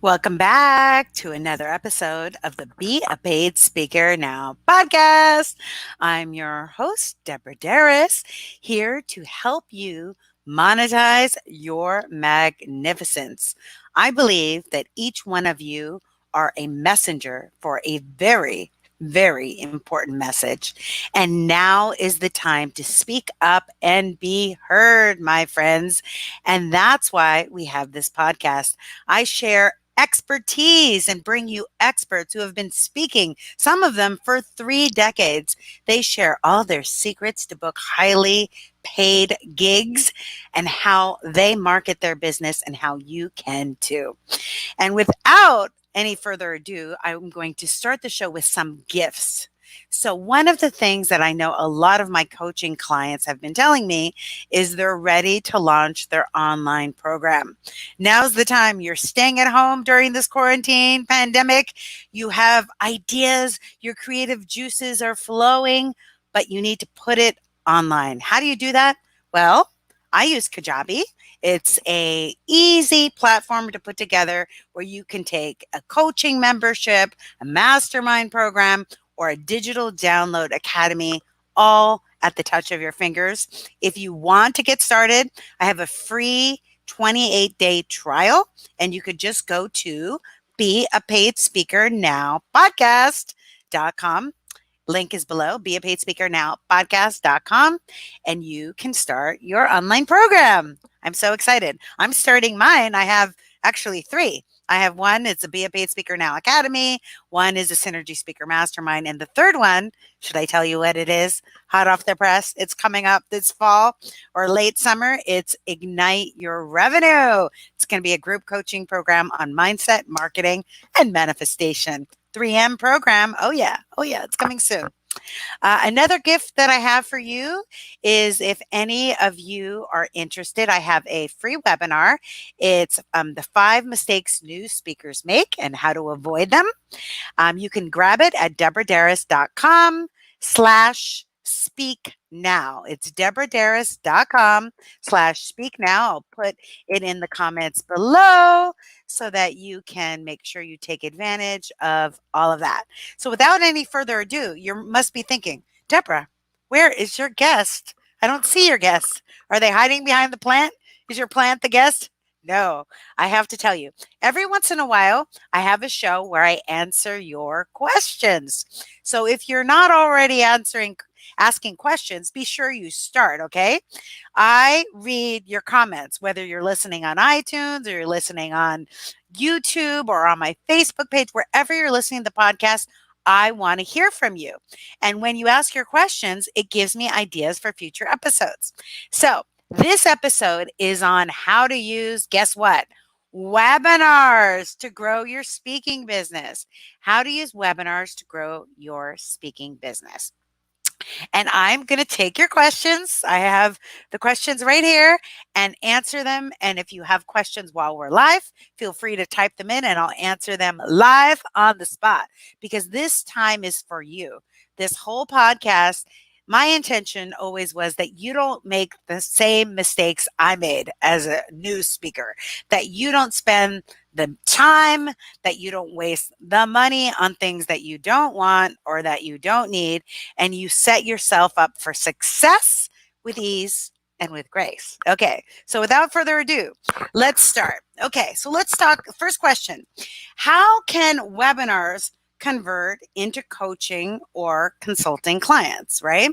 Welcome back to another episode of the Be a Paid Speaker Now podcast. I'm your host, Deborah Deras, here to help you monetize your magnificence. I believe that each one of you are a messenger for a very important message. And now is the time to speak up and be heard, my friends. And that's why we have this podcast. I share expertise and bring you experts who have been speaking, some of them for 3 decades. They share all their secrets to book highly paid gigs and how they market their business and how you can too. And without any further ado, I'm going to start the show with some gifts. So, one of the things that I know a lot of my coaching clients have been telling me is they're ready to launch their online program. Now's the time. You're staying at home during this quarantine pandemic. You have ideas, your creative juices are flowing, but you need to put it online. How do you do that? Well, I use Kajabi. It's a easy platform to put together where you can take a coaching membership, a mastermind program, or a digital download academy all at the touch of your fingers. If you want to get started, I have a free 28-day trial, and you could just go to beapaidspeakernowpodcast.com. Link is below, beapaidspeakernowpodcast.com, and you can start your online program. I'm so excited. I'm starting mine. I have actually three. I have one, it's a Be a Paid Speaker Now Academy. One is a Synergy Speaker Mastermind. And the third one, should I tell you what it is? Hot off the press. It's coming up this fall or late summer. It's Ignite Your Revenue. It's going to be a group coaching program on mindset, marketing, and manifestation. 3M program. Oh, yeah. It's coming soon. Another gift that I have for you is if any of you are interested, I have a free webinar. It's the 5 mistakes new speakers make and how to avoid them. You can grab it at deborahderas.com/speak now. It's deborahderas.com/speak now. I'll put it in the comments below so that you can make sure you take advantage of all of that. So without any further ado, you must be thinking, Deborah, where is your guest? I don't see your guest. Are they hiding behind the plant? Is your plant the guest? No, I have to tell you, every once in a while, I have a show where I answer your questions. So if you're not already asking questions, be sure you start, okay? I read your comments, whether you're listening on iTunes or you're listening on YouTube or on my Facebook page, wherever you're listening to the podcast. I want to hear from you. And when you ask your questions, it gives me ideas for future episodes. So this episode is on how to use, guess what? Webinars to grow your speaking business. How to use webinars to grow your speaking business. And I'm going to take your questions. I have the questions right here and answer them. And if you have questions while we're live, feel free to type them in and I'll answer them live on the spot because this time is for you. This whole podcast, my intention always was that you don't make the same mistakes I made as a new speaker, that you don't spend the time, that you don't waste the money on things that you don't want or that you don't need, and you set yourself up for success with ease and with grace. Okay, so without further ado, let's start. Okay, so let's talk. First question: how can webinars convert into coaching or consulting clients, right?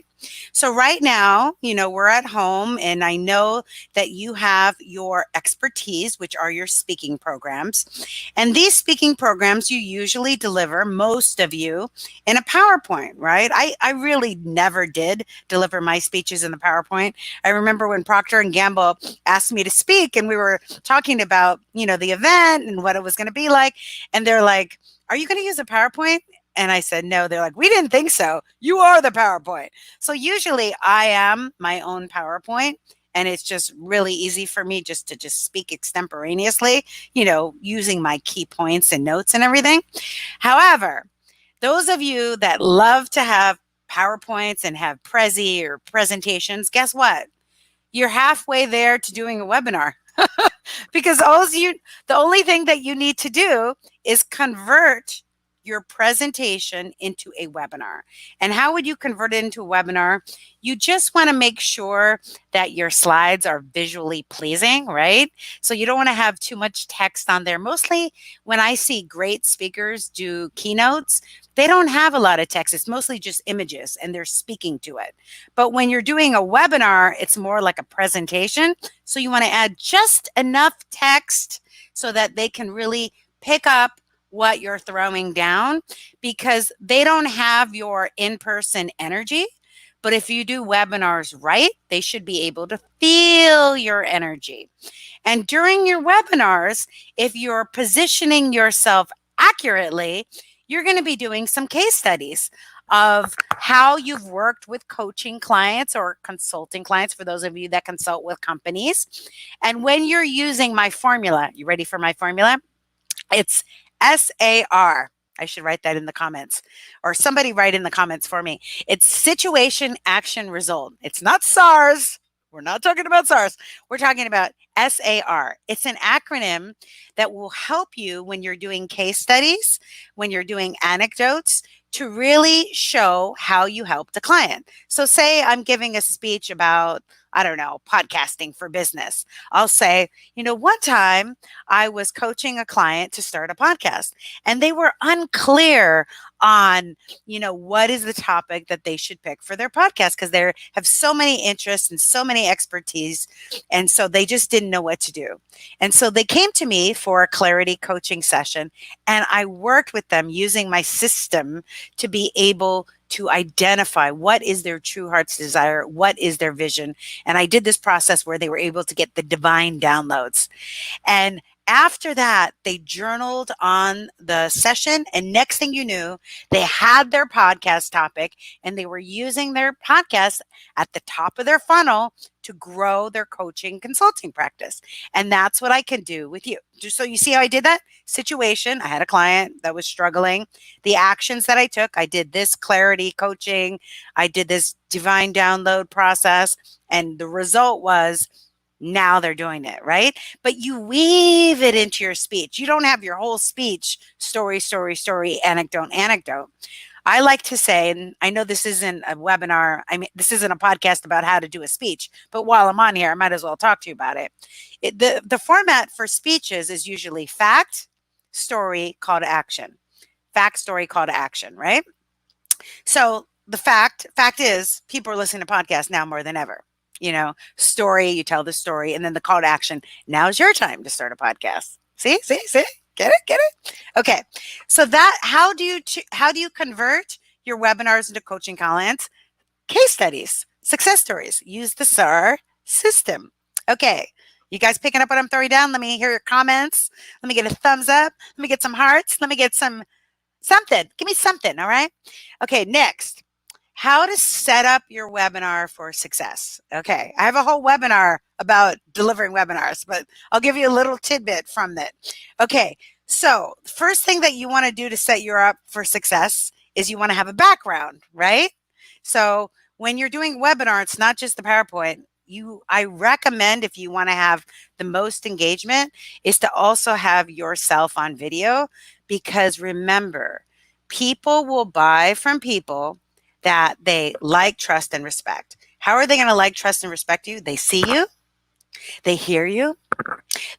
So right now, we're at home and I know that you have your expertise, which are your speaking programs. And these speaking programs, you usually deliver, most of you, in a PowerPoint, right? I really never did deliver my speeches in the PowerPoint. I remember when Procter & Gamble asked me to speak and we were talking about, the event and what it was going to be like. And they're like, are you going to use a PowerPoint? And I said, no. They're like, we didn't think so. You are the PowerPoint. So usually I am my own PowerPoint. And it's just really easy for me just to speak extemporaneously, using my key points and notes and everything. However, those of you that love to have PowerPoints and have Prezi or presentations, guess what? You're halfway there to doing a webinar. Because the only thing that you need to do is convert your presentation into a webinar. And how would you convert it into a webinar? You just want to make sure that your slides are visually pleasing, right? So you don't want to have too much text on there. Mostly when I see great speakers do keynotes, they don't have a lot of text. It's mostly just images and they're speaking to it. But when you're doing a webinar, it's more like a presentation. So you want to add just enough text so that they can really pick up what you're throwing down, because they don't have your in-person energy. But if you do webinars right, they should be able to feel your energy. And during your webinars, if you're positioning yourself accurately, you're going to be doing some case studies of how you've worked with coaching clients or consulting clients, for those of you that consult with companies. And when you're using my formula, you ready for my formula? It's SAR. I should write that in the comments, or somebody write in the comments for me. It's situation, action, result. It's not SARS. We're not talking about SARS. We're talking about SAR. It's an acronym that will help you when you're doing case studies, when you're doing anecdotes, to really show how you helped a client. So say I'm giving a speech about, I don't know, podcasting for business. I'll say, one time I was coaching a client to start a podcast and they were unclear on, what is the topic that they should pick for their podcast, because they have so many interests and so many expertise. And so they just didn't know what to do. And so they came to me for a clarity coaching session, and I worked with them using my system to be able to identify what is their true heart's desire, what is their vision. And I did this process where they were able to get the divine downloads. And after that, they journaled on the session. And next thing you knew, they had their podcast topic and they were using their podcast at the top of their funnel to grow their coaching consulting practice. And that's what I can do with you. So you see how I did that? Situation, I had a client that was struggling. The actions that I took, I did this clarity coaching, I did this divine download process, and the result was now they're doing it, right? But you weave it into your speech. You don't have your whole speech story, anecdote. I like to say, and I know this isn't a webinar, this isn't a podcast about how to do a speech, but while I'm on here, I might as well talk to you about it. The format for speeches is usually fact, story, call to action. Fact, story, call to action, right? So the fact is people are listening to podcasts now more than ever. Story, you tell the story, and then the call to action. Now's your time to start a podcast. See? Get it? Okay. So how do you convert your webinars into coaching clients? Case studies, success stories. Use the SAR system. Okay. You guys picking up what I'm throwing down? Let me hear your comments. Let me get a thumbs up. Let me get some hearts. Let me get something. Give me something. All right. Okay. Next. How to set up your webinar for success. Okay, I have a whole webinar about delivering webinars, but I'll give you a little tidbit from it. Okay, so first thing that you want to do to set you up for success is you want to have a background, right? So when you're doing a webinar, it's not just the PowerPoint. I recommend, if you want to have the most engagement, is to also have yourself on video, because remember, people will buy from people that they like, trust, and respect. How are they going to like, trust, and respect you? They see you, they hear you,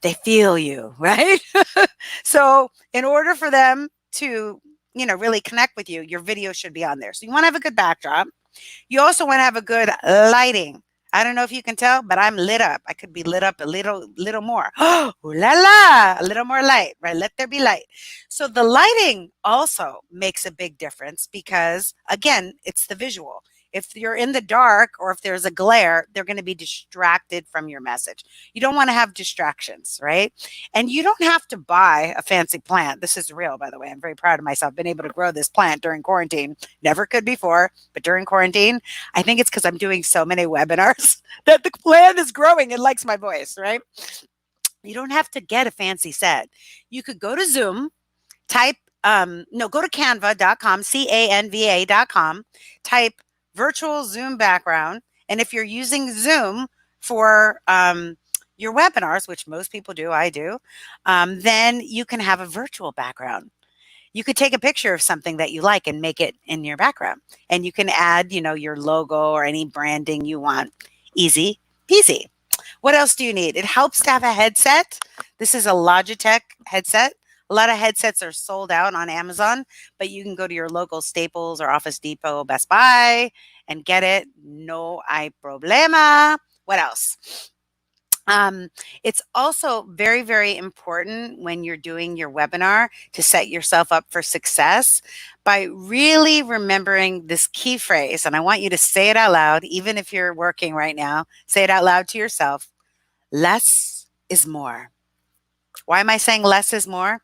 they feel you, right? So in order for them to, really connect with you, your video should be on there. So you want to have a good backdrop. You also want to have a good lighting. I don't know if you can tell, but I'm lit up. I could be lit up a little more. Oh, la la, a little more light, right? Let there be light. So the lighting also makes a big difference, because again, it's the visual. If you're in the dark or if there's a glare, they're going to be distracted from your message. You don't want to have distractions, right? And you don't have to buy a fancy plant. This is real, by the way. I'm very proud of myself. Been able to grow this plant during quarantine. Never could before, but during quarantine, I think it's because I'm doing so many webinars that the plant is growing and likes my voice, right? You don't have to get a fancy set. You could go to Zoom, go to canva.com, canva.com, type virtual Zoom background. And if you're using Zoom for your webinars, which most people do, I do, then you can have a virtual background. You could take a picture of something that you like and make it in your background. And you can add, your logo or any branding you want. Easy peasy. What else do you need? It helps to have a headset. This is a Logitech headset. A lot of headsets are sold out on Amazon, but you can go to your local Staples or Office Depot, Best Buy, and get it. No hay problema. What else? Um, it's also very, very important when you're doing your webinar to set yourself up for success by really remembering this key phrase. And I want you to say it out loud, even if you're working right now. Say it out loud to yourself. Less is more. Why am I saying less is more?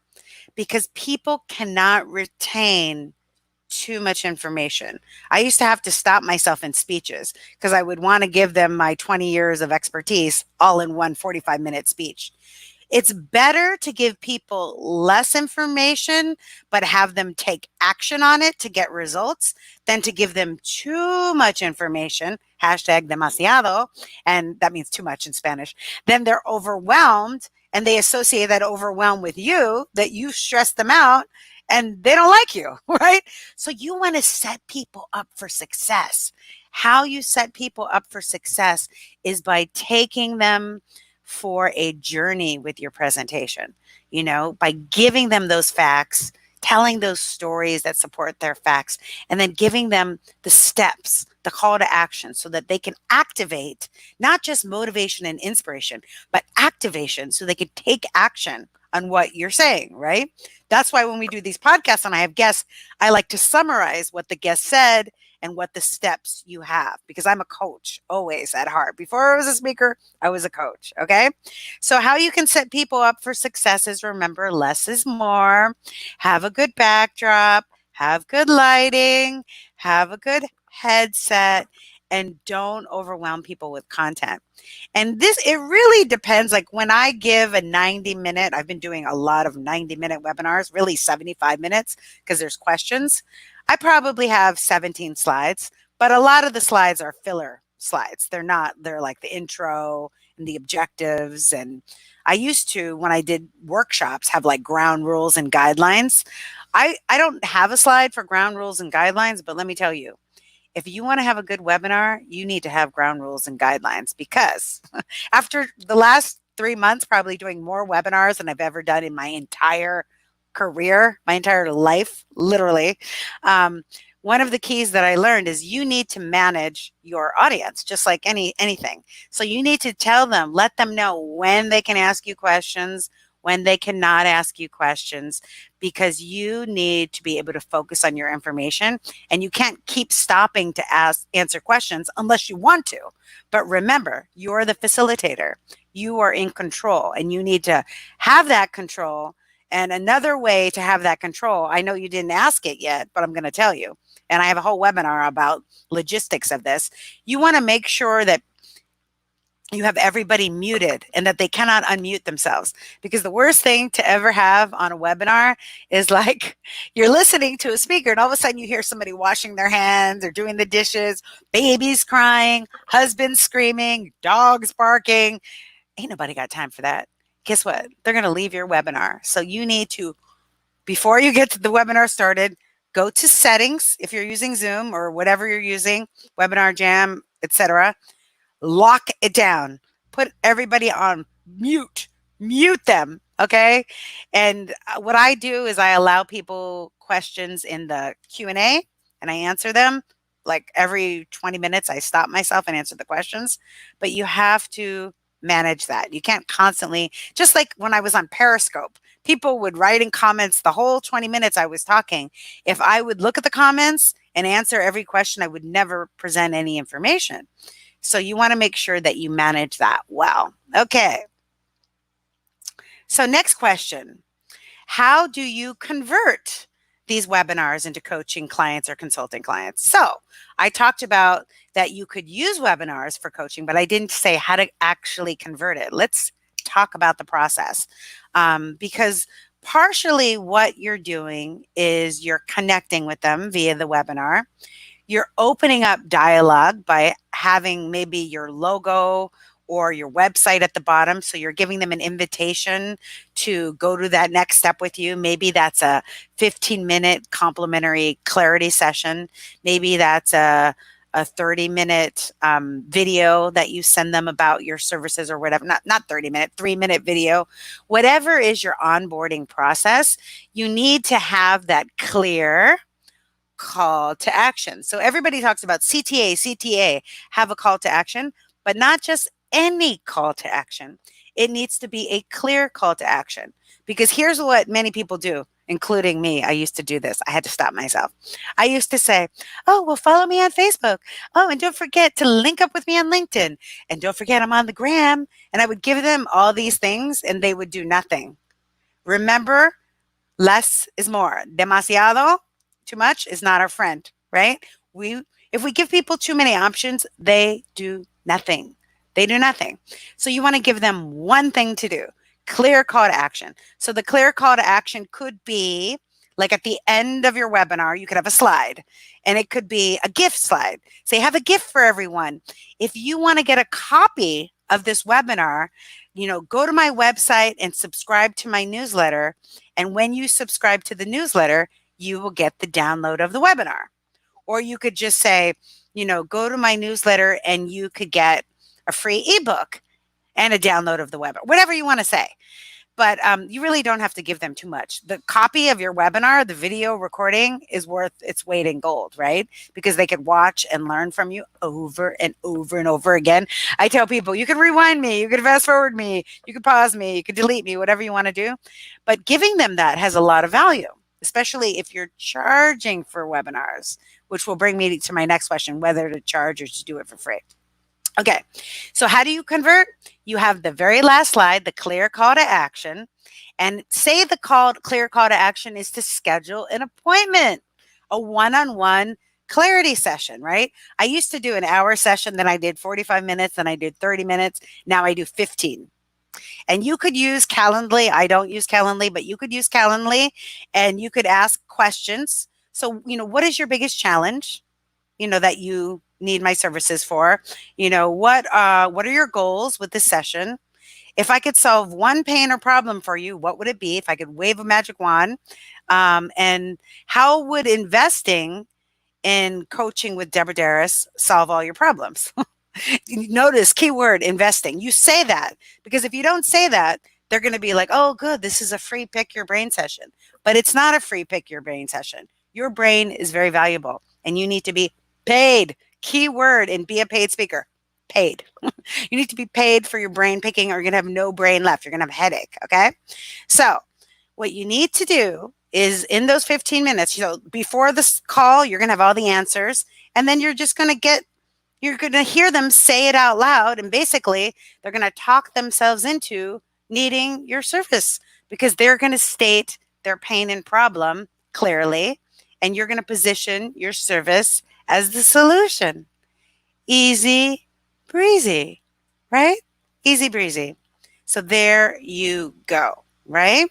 Because people cannot retain too much information. I used to have to stop myself in speeches because I would want to give them my 20 years of expertise all in one 45-minute speech. It's better to give people less information, but have them take action on it to get results than to give them too much information, hashtag demasiado, and that means too much in Spanish. Then they're overwhelmed and they associate that overwhelm with you, that you stress them out and they don't like you, right? So you want to set people up for success. How you set people up for success is by taking them for a journey with your presentation, by giving them those facts, telling those stories that support their facts, and then giving them the steps, the call to action so that they can activate not just motivation and inspiration, but activation so they can take action on what you're saying, right? That's why when we do these podcasts and I have guests, I like to summarize what the guest said and what the steps you have, because I'm a coach always at heart. Before I was a speaker, I was a coach. Okay. So, how you can set people up for success is remember less is more, have a good backdrop, have good lighting, have a good headset, and don't overwhelm people with content. And it really depends. Like when I give a 90-minute, I've been doing a lot of 90-minute webinars, really 75 minutes because there's questions. I probably have 17 slides, but a lot of the slides are filler slides. They're like the intro and the objectives. And I used to, when I did workshops, have like ground rules and guidelines. I don't have a slide for ground rules and guidelines, but let me tell you, if you want to have a good webinar, you need to have ground rules and guidelines because after the last 3 months, probably doing more webinars than I've ever done in my entire career, my entire life, literally. Um, One of the keys that I learned is you need to manage your audience, just like anything. So you need to tell them, let them know when they can ask you questions, when they cannot ask you questions, because you need to be able to focus on your information and you can't keep stopping to answer questions unless you want to. But remember, you're the facilitator. You are in control and you need to have that control. And another way to have that control, I know you didn't ask it yet, but I'm going to tell you. And I have a whole webinar about logistics of this. You want to make sure that you have everybody muted and that they cannot unmute themselves, because the worst thing to ever have on a webinar is like you're listening to a speaker and all of a sudden you hear somebody washing their hands or doing the dishes, babies crying, husbands screaming, dogs barking. Ain't nobody got time for that. Guess what? They're going to leave your webinar. So you need to, before you get to the webinar started, go to settings if you're using Zoom or whatever you're using, Webinar Jam, etc. Lock it down. Put everybody on mute. Mute them, okay? And what I do is I allow people questions in the Q&A and I answer them. Like every 20 minutes I stop myself and answer the questions, but you have to manage that. You can't constantly, just like when I was on Periscope, people would write in comments the whole 20 minutes I was talking. If I would look at the comments and answer every question, I would never present any information. So you want to make sure that you manage that well. Okay. So next question, how do you convert these webinars into coaching clients or consulting clients? So I talked about that you could use webinars for coaching, but I didn't say how to actually convert it. Let's talk about the process, because partially what you're doing is you're connecting with them via the webinar. You're opening up dialogue by having maybe your logo or your website at the bottom. So you're giving them an invitation to go to that next step with you. Maybe that's a 15-minute complimentary clarity session. Maybe that's a 30-minute video that you send them about your services or whatever. Not 30-minute, 3-minute video. Whatever is your onboarding process, you need to have that clear call to action. So everybody talks about CTA, have a call to action, but not just any call to action. It needs to be a clear call to action, because here's what many people do, including me. I used to do this. I had to stop myself. I used to say, oh, well, follow me on Facebook. Oh, and don't forget to link up with me on LinkedIn. And don't forget I'm on the gram. And I would give them all these things and they would do nothing. Remember, less is more. Demasiado, too much, is not our friend, right? If we give people too many options, they do nothing. They do nothing. So you want to give them one thing to do, clear call to action. So the clear call to action could be like at the end of your webinar, you could have a slide, and it could be a gift slide. Say, have a gift for everyone. If you want to get a copy of this webinar, go to my website and subscribe to my newsletter. And when you subscribe to the newsletter, you will get the download of the webinar. Or you could just say, go to my newsletter and you could get a free ebook and a download of the webinar, whatever you want to say. But you really don't have to give them too much. The copy of your webinar, the video recording, is worth its weight in gold, right? Because they could watch and learn from you over and over and over again. I tell people, you can rewind me, you can fast forward me, you can pause me, you can delete me, whatever you want to do. But giving them that has a lot of value, especially if you're charging for webinars, which will bring me to my next question, whether to charge or to do it for free. Okay, so how do you convert? You have the very last slide, the clear call to action, and say the clear call to action is to schedule an appointment, a one-on-one clarity session, right? I used to do an hour session, then I did 45 minutes, then I did 30 minutes. Now I do 15. And you could use Calendly. I don't use Calendly, but you could use Calendly and you could ask questions. So, what is your biggest challenge, that you need my services for? What are your goals with this session? If I could solve one pain or problem for you, what would it be? If I could wave a magic wand, and how would investing in coaching with Deborah Deras solve all your problems? Notice keyword investing. You say that, because if you don't say that, they're going to be like, oh, good, this is a free pick your brain session. But it's not a free pick your brain session. Your brain is very valuable and you need to be paid. Keyword and be a paid speaker. Paid. You need to be paid for your brain picking, or you're going to have no brain left. You're going to have a headache. Okay. So what you need to do is, in those 15 minutes, before this call, you're going to have all the answers, and then you're going to hear them say it out loud. And basically they're going to talk themselves into needing your service, because they're going to state their pain and problem clearly. And you're going to position your service as the solution. Easy breezy, right? Easy breezy. So there you go, right?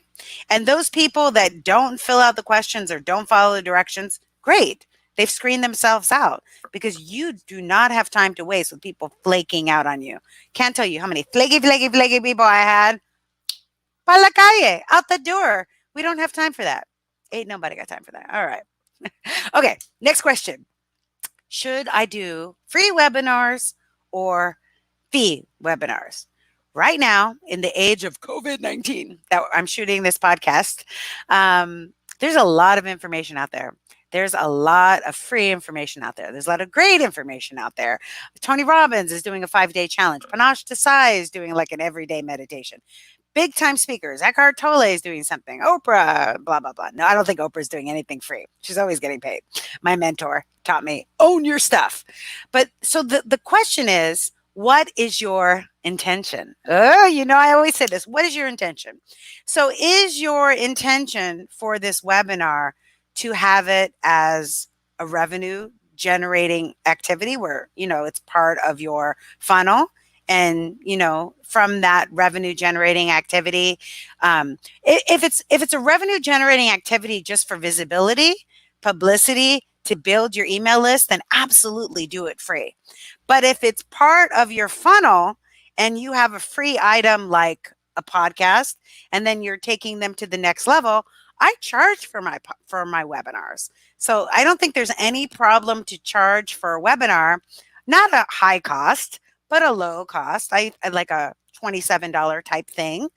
And those people that don't fill out the questions or don't follow the directions, great. They've screened themselves out, because you do not have time to waste with people flaking out on you. Can't tell you how many flaky people I had. Pa la calle, out the door. We don't have time for that. Ain't nobody got time for that. All right. Okay, next question. Should I do free webinars or fee webinars? Right now, in the age of COVID-19 that I'm shooting this podcast, there's a lot of information out there. There's a lot of free information out there. There's a lot of great information out there. Tony Robbins is doing a 5-day challenge. Panache Desai is doing like an everyday meditation. Big time speakers. Eckhart Tolle is doing something. Oprah, blah, blah, blah. No, I don't think Oprah's doing anything free. She's always getting paid. My mentor taught me, own your stuff. But so the question is, what is your intention? Oh, I always say this. What is your intention? So is your intention for this webinar to have it as a revenue generating activity where, it's part of your funnel? And, from that revenue generating activity, if it's a revenue generating activity just for visibility, publicity, to build your email list, then absolutely do it free. But if it's part of your funnel and you have a free item like a podcast, and then you're taking them to the next level, I charge for my webinars. So I don't think there's any problem to charge for a webinar, not a high cost, but a low cost. I like a $27 type thing,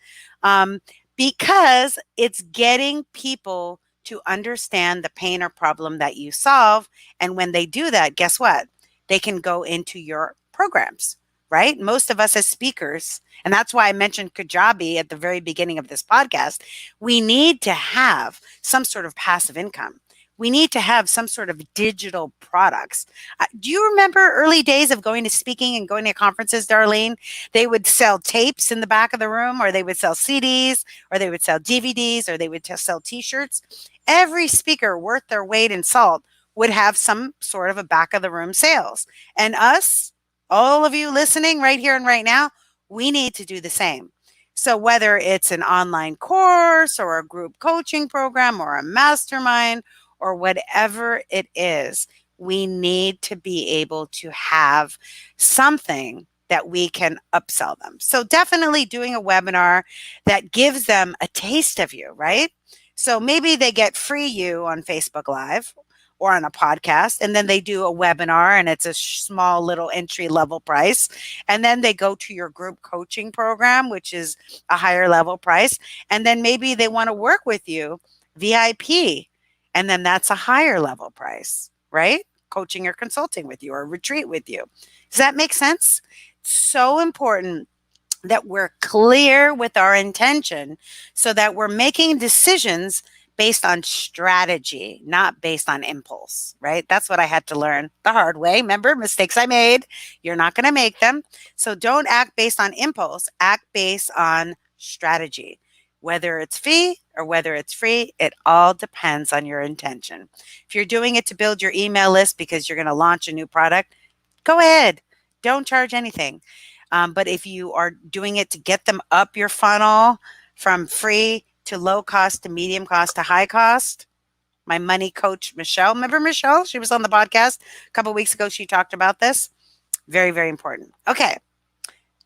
um, because it's getting people to understand the pain or problem that you solve. And when they do that, guess what? They can go into your programs, right? Most of us as speakers, and that's why I mentioned Kajabi at the very beginning of this podcast, we need to have some sort of passive income. We need to have some sort of digital products. Do you remember early days of going to speaking and going to conferences, Darlene? They would sell tapes in the back of the room, or they would sell CDs, or they would sell DVDs, or they would sell T-shirts. Every speaker worth their weight in salt would have some sort of a back of the room sales. And us, all of you listening right here and right now, we need to do the same. So whether it's an online course or a group coaching program or a mastermind or whatever it is, we need to be able to have something that we can upsell them. So definitely doing a webinar that gives them a taste of you, right? So maybe they get free you on Facebook Live or on a podcast, and then they do a webinar and it's a small little entry level price. And then they go to your group coaching program, which is a higher level price. And then maybe they want to work with you VIP, and then that's a higher level price, right? Coaching or consulting with you or retreat with you. Does that make sense? So important that we're clear with our intention so that we're making decisions based on strategy, not based on impulse, right? That's what I had to learn the hard way. Remember, mistakes I made, you're not going to make them. So don't act based on impulse, act based on strategy. Whether it's fee or whether it's free, it all depends on your intention. If you're doing it to build your email list because you're going to launch a new product, go ahead. Don't charge anything. But if you are doing it to get them up your funnel from free to low cost to medium cost to high cost, my money coach, Michelle, remember Michelle? She was on the podcast a couple of weeks ago. She talked about this. Very, very important. Okay.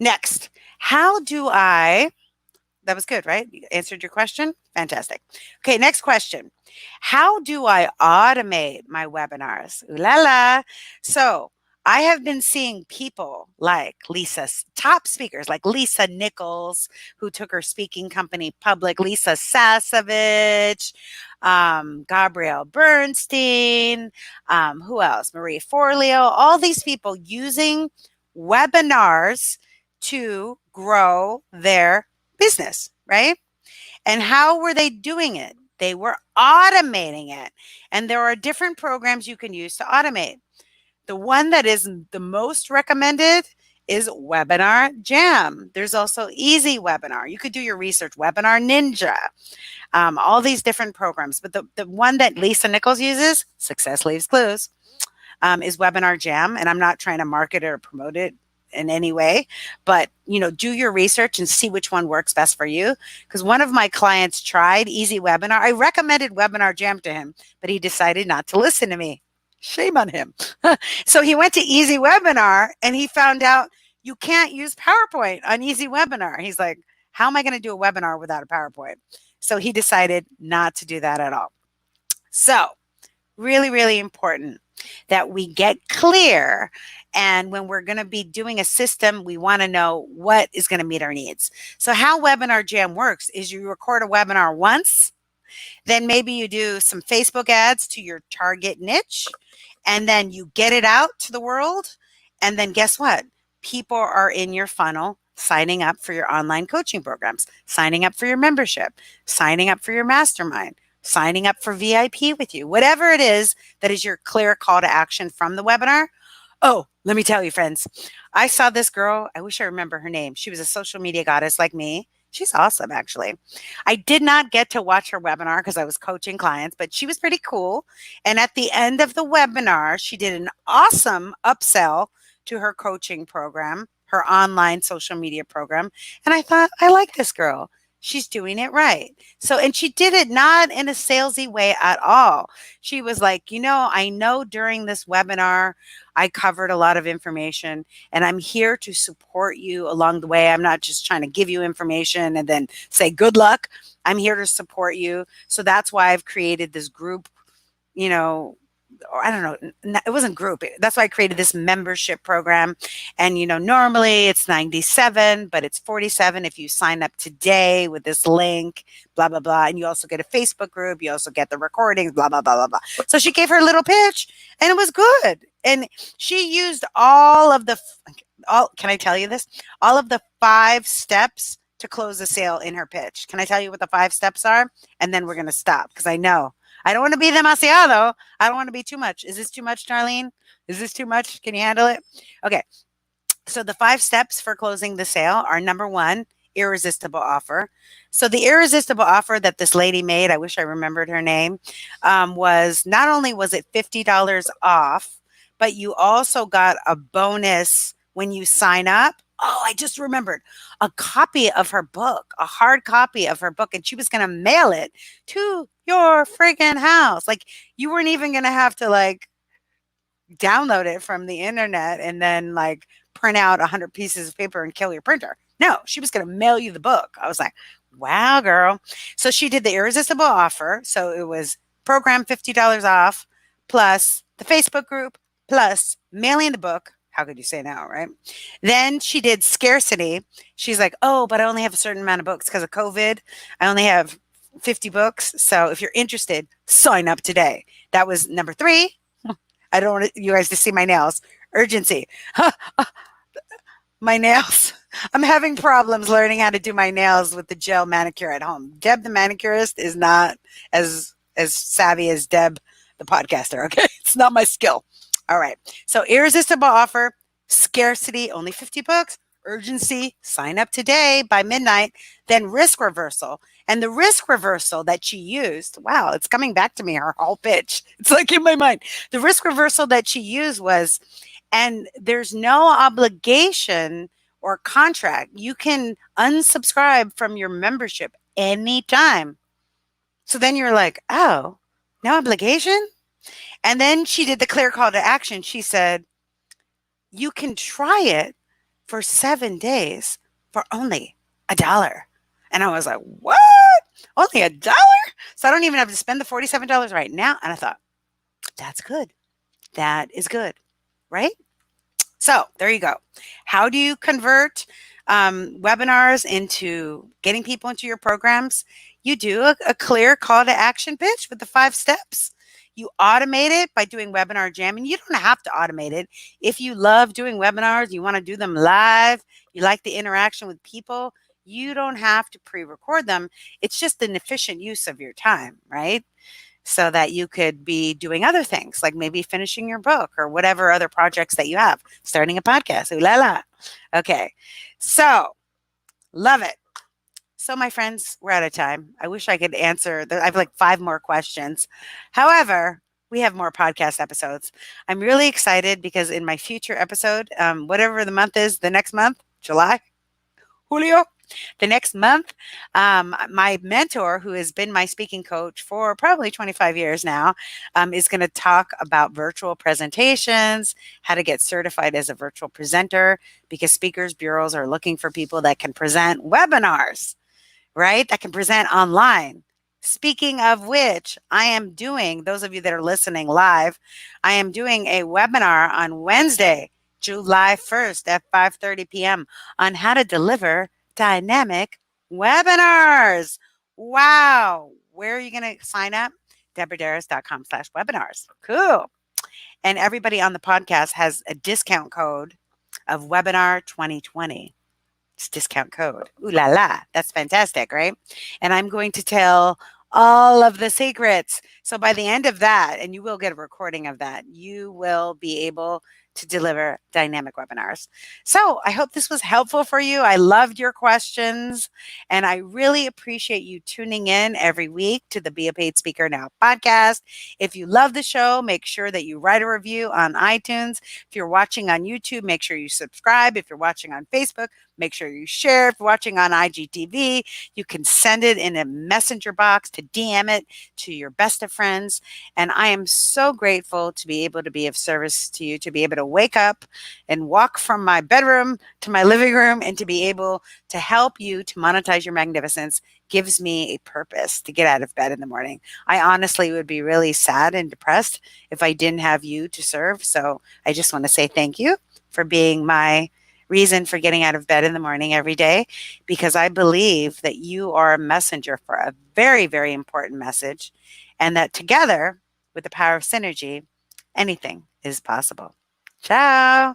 Next, how do I, that was good, right? You answered your question. Fantastic. Okay. Next question. How do I automate my webinars? Ooh la la. So I have been seeing people like top speakers like Lisa Nichols, who took her speaking company public, Lisa Sasevich, Gabrielle Bernstein, who else? Marie Forleo, all these people using webinars to grow their business, right? And how were they doing it? They were automating it. And there are different programs you can use to automate. The one that is the most recommended is Webinar Jam. There's also Easy Webinar. You could do your research, Webinar Ninja, all these different programs. But the one that Lisa Nichols uses, Success Leaves Clues, is Webinar Jam. And I'm not trying to market it or promote it in any way, but do your research and see which one works best for you. Because one of my clients tried Easy Webinar. I recommended Webinar Jam to him, but he decided not to listen to me. Shame on him. So he went to Easy Webinar and he found out you can't use PowerPoint on Easy Webinar. He's like, how am I going to do a webinar without a PowerPoint? So he decided not to do that at all. So really, really important that we get clear. And when we're going to be doing a system, we want to know what is going to meet our needs. So how Webinar Jam works is you record a webinar once, then maybe you do some Facebook ads to your target niche, and then you get it out to the world. And then guess what? People are in your funnel signing up for your online coaching programs, signing up for your membership, signing up for your mastermind, signing up for VIP with you, whatever it is that is your clear call to action from the webinar. Oh, let me tell you, friends, I saw this girl. I wish I remember her name. She was a social media goddess like me. She's awesome, actually. I did not get to watch her webinar because I was coaching clients, but she was pretty cool. And at the end of the webinar, she did an awesome upsell to her coaching program, her online social media program. And I thought, I like this girl. She's doing it right. So, and she did it not in a salesy way at all. She was like, I know during this webinar, I covered a lot of information and I'm here to support you along the way. I'm not just trying to give you information and then say good luck. I'm here to support you. So that's why I've created this group, you know, or I don't know, it wasn't group. That's why I created this membership program. And, normally it's 97, but it's 47 if you sign up today with this link, blah, blah, blah. And you also get a Facebook group. You also get the recordings, blah, blah, blah, blah, blah. So she gave her little pitch and it was good. And she used can I tell you this? All of the 5 steps to close a sale in her pitch. Can I tell you what the 5 steps are? And then we're going to stop because I know I don't want to be demasiado. I don't want to be too much. Is this too much, Darlene? Is this too much? Can you handle it? Okay. So the 5 steps for closing the sale are number 1, irresistible offer. So the irresistible offer that this lady made, I wish I remembered her name, was not only was it $50 off, but you also got a bonus when you sign up. Oh, I just remembered a copy of her book, a hard copy of her book, and she was going to mail it to your friggin' house. Like you weren't even going to have to download it from the internet and then print out 100 pieces of paper and kill your printer. No, she was going to mail you the book. I was like, wow, girl. So she did the irresistible offer. So it was program $50 off plus the Facebook group plus mailing the book. How could you say no, right? Then she did scarcity. She's like, oh, but I only have a certain amount of books because of COVID. I only have 50 books. So if you're interested, sign up today. That was number 3. I don't want you guys to see my nails. Urgency. My nails. I'm having problems learning how to do my nails with the gel manicure at home. Deb, the manicurist, is not as savvy as Deb, the podcaster. Okay, it's not my skill. All right. So irresistible offer, scarcity, only 50 books. Urgency, sign up today by midnight. Then risk reversal. And the risk reversal that she used, wow, it's coming back to me, her whole pitch. It's like in my mind. The risk reversal that she used was, and there's no obligation or contract. You can unsubscribe from your membership anytime. So then you're like, oh, no obligation? And then she did the clear call to action. She said, you can try it for 7 days for only $1. And I was like, what? Only $1? So I don't even have to spend the $47 right now. And I thought, that's good. That is good. Right? So there you go. How do you convert webinars into getting people into your programs? You do a clear call to action pitch with the 5 steps. You automate it by doing webinar jamming. You don't have to automate it. If you love doing webinars, you want to do them live, you like the interaction with people, you don't have to pre-record them. It's just an efficient use of your time, right? So that you could be doing other things, like maybe finishing your book or whatever other projects that you have, starting a podcast. Ooh la la. Okay. So love it. So my friends, we're out of time. I wish I could answer. I have 5 more questions. However, we have more podcast episodes. I'm really excited because in my future episode, whatever the month is, the next month, July, Julio, the next month, my mentor, who has been my speaking coach for probably 25 years now, is going to talk about virtual presentations, how to get certified as a virtual presenter, because speakers bureaus are looking for people that can present webinars, right? That can present online. Speaking of which, I am doing, those of you that are listening live, I am doing a webinar on Wednesday, July 1st at 5:30 p.m. on how to deliver dynamic webinars. Wow. Where are you going to sign up? deborahderas.com/webinars. Cool. And everybody on the podcast has a discount code of webinar 2020. It's discount code. Ooh la la. That's fantastic, right? And I'm going to tell all of the secrets. So by the end of that, and you will get a recording of that, you will be able to deliver dynamic webinars. So I hope this was helpful for you. I loved your questions, and I really appreciate you tuning in every week to the Be a Paid Speaker Now podcast. If you love the show, make sure that you write a review on iTunes. If you're watching on YouTube, make sure you subscribe. If you're watching on Facebook, make sure you share. If you're watching on IGTV, you can send it in a messenger box to DM it to your best of friends. And I am so grateful to be able to be of service to you, to be able to wake up and walk from my bedroom to my living room and to be able to help you to monetize your magnificence gives me a purpose to get out of bed in the morning. I honestly would be really sad and depressed if I didn't have you to serve. So I just want to say thank you for being my reason for getting out of bed in the morning every day, because I believe that you are a messenger for a very, very important message, and that together, with the power of synergy, anything is possible. Ciao.